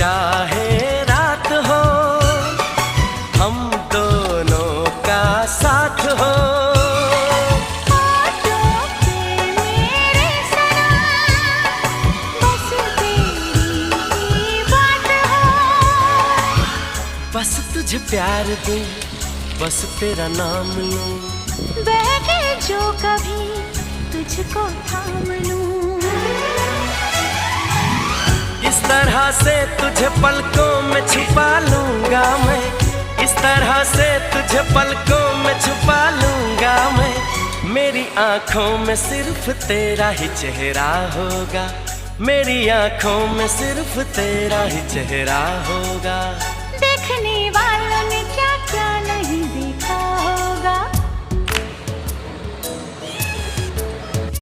चाहे रात हो, हम दोनों का साथ हो। बस तुझे प्यार दूं, बस तेरा नाम लूं, बहके जो कभी तुझको थाम लूं। इस तरह से तुझे पलकों में छुपा लूंगा मैं, इस तरह से तुझे पलकों में छुपा लूंगा मैं। मेरी आंखों में सिर्फ तेरा ही चेहरा होगा, मेरी आंखों में सिर्फ तेरा ही चेहरा होगा।